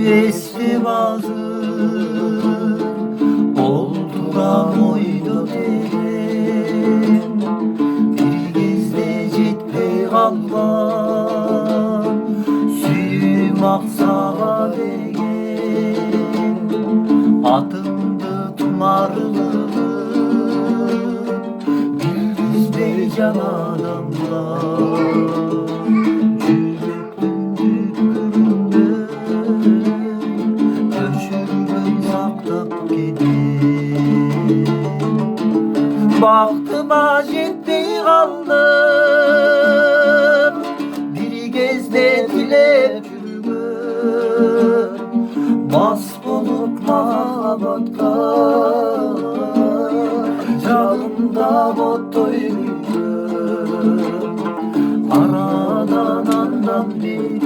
esti bazı olduram oydu derim. Bir gezde jetpe kalgan suyum aksağa degen atımdı tumarlı gündüz beycan adamlar. Baktıma jetti kaldım bir gezde dilep yürümün mast bolup mahabatka canımda bottoyum aradan andan beri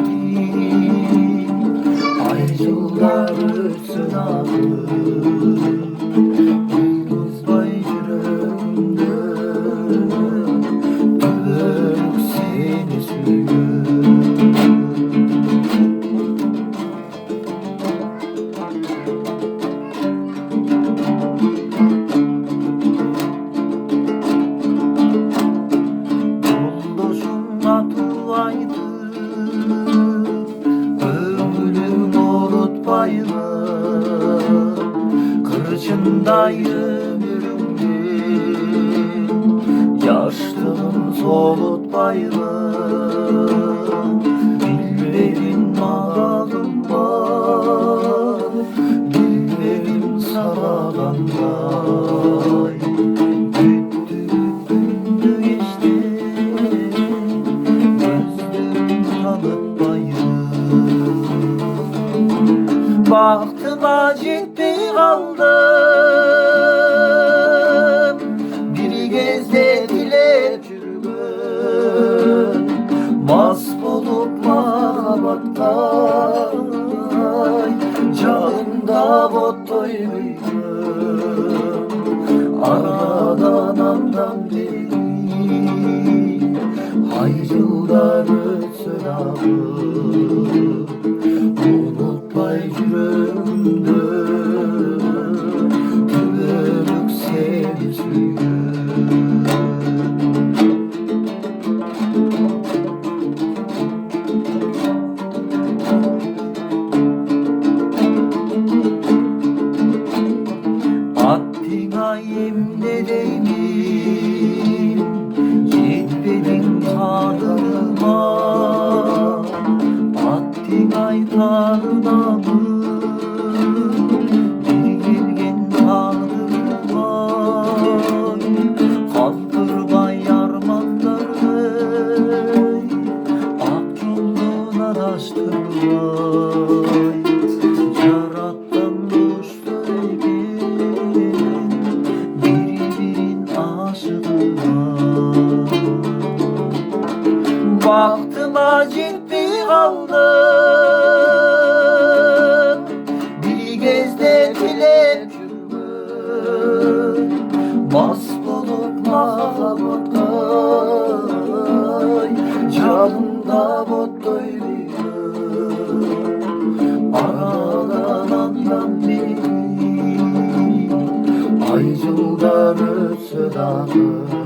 aycılar ötsün ağır. Ömrüm unutmaylı kırçındayım yürümdüm yaşlılığım solutmaylı bilmedim malım var bilmedim sağlam var. Gündü geçti baktıma ciddi kaldım bir gezde dilep yürümün mast bolup mahabatta canımda bottoyum aradan andan beri haycılar ötsün ağır. Unutmay yüreğimde tüverük sevgisi. Attığına yemin edeyim yetmedin tanrıma ay tanrımı bir gelgen tanrıma kaldırma yarmanları ak yoldan araştırma yarattan dostlar egen birbirin aşığına baktıma ciddi kaldım bir gezde dilep yürümün mast bolup mahabatka canımda bottoyum aradan andan beri aycılar ötsün ağır.